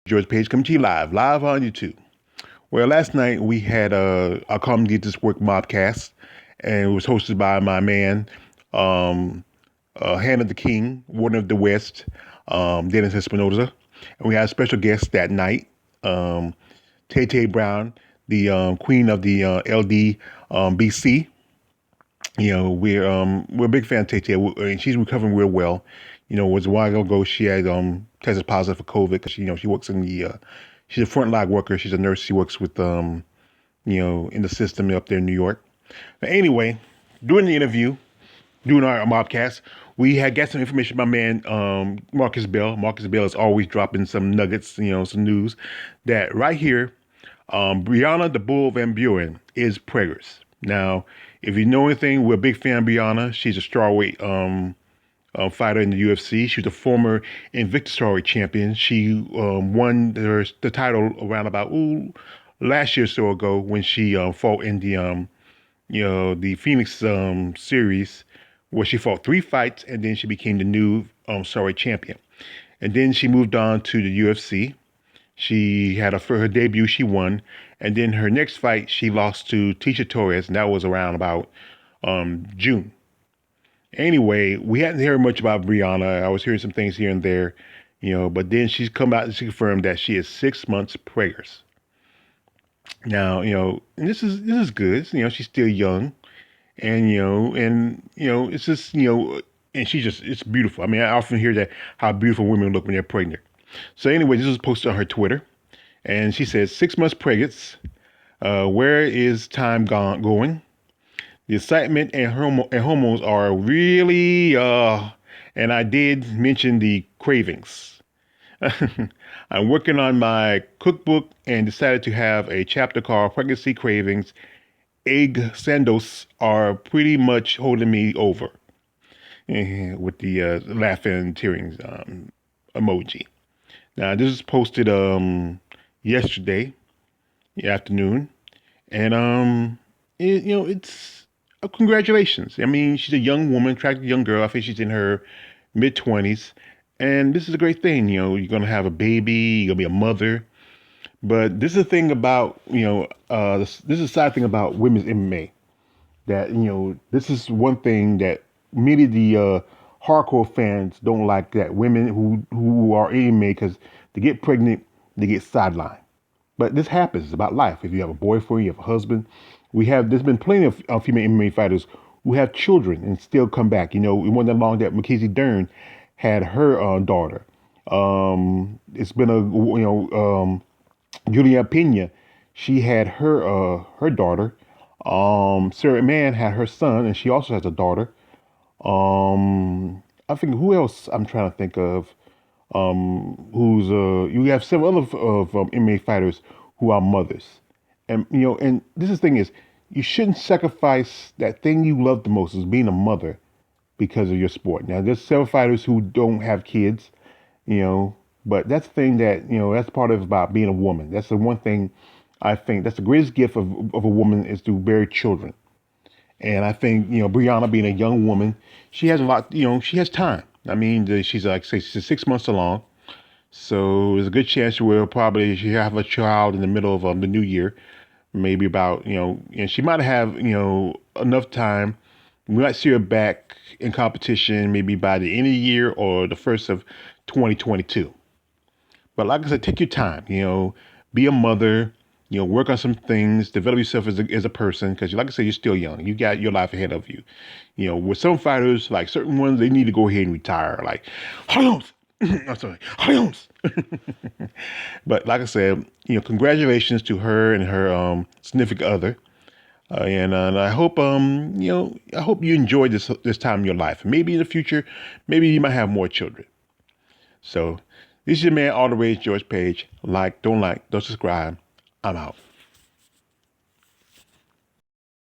George Page coming to you live on YouTube. Well, last night we had our Come Get This Work mobcast, and it was hosted by my man, um, Hannah the King, Warden of the West, Dennis Espinoza, and we had a special guest that night, um, Tay Brown, the Queen of the LD BC. We're a big fan of Tay, and she's recovering real well. It was a while ago she had tested positive for COVID because she works in the she's a frontline worker. She's a nurse. She works with in the system up there in New York. But anyway, during the interview, doing our mobcast, we had got some information from my man Marcus Bell. Marcus Bell is always dropping some nuggets, some news that right here, Brianna the Bull Van Buren is preggers. Now, if you know anything, we're a big fan of Brianna. She's a strawweight fighter in the UFC. She was a former Invictus strawweight champion. She won the title around about last year or so ago when she fought in the Phoenix series, where she fought 3 fights and then she became the new strawweight champion. And then she moved on to the UFC. She had for her debut, she won. And then her next fight, she lost to Tisha Torres, and that was around about June. Anyway, we hadn't heard much about Brianna. I was hearing some things here and there, but then she's come out and she confirmed that she is 6 months preggers. Now, and this is good. She's still young, and it's just and it's beautiful. I mean, I often hear that how beautiful women look when they're pregnant. So anyway, this was posted on her Twitter, and she says 6 months pregnant. Where is time going? The excitement and hormones are really, and I did mention the cravings. I'm working on my cookbook and decided to have a chapter called Pregnancy Cravings. Egg sandos are pretty much holding me over, with the laughing and tearing emoji. Now, this is posted yesterday afternoon, and it's congratulations. I mean, she's a young woman, attractive young girl. I think she's in her mid-20s, and this is a great thing. You're gonna have a baby, you're gonna be a mother. But this is the thing about this is a side thing about women's MMA, that this is one thing that many of the hardcore fans don't like, that women who are MMA, because they get pregnant, they get sidelined. But this happens. It's about life. If you have a boyfriend, you have a husband. There's been plenty of female MMA fighters who have children and still come back. It wasn't that long that Mackenzie Dern had her daughter. It's been Julia Pena, she had her daughter. Sarah Mann had her son, and she also has a daughter. I think who else I'm trying to think of. Who's you have several other of MMA fighters who are mothers, and and this is the thing is, you shouldn't sacrifice that thing you love the most, is being a mother, because of your sport. Now, there's several fighters who don't have kids, but that's the thing that that's part of about being a woman. That's the one thing I think that's the greatest gift of a woman, is to bear children. And I think, Brianna being a young woman, she has a lot, she has time. I mean, she's like, say, she's 6 months along. So there's a good chance she have a child in the middle of the new year, maybe about, and she might have, enough time. We might see her back in competition maybe by the end of the year or the first of 2022. But like I said, take your time, be a mother, work on some things, develop yourself as a person, because like I said, you're still young. You got your life ahead of you. With some fighters, like certain ones, they need to go ahead and retire. Like, I'm sorry, but like I said, congratulations to her and her significant other. And I hope I hope you enjoyed this time in your life. Maybe in the future, maybe you might have more children. So this is your man, All the Rage George Page. Don't subscribe. I'm out.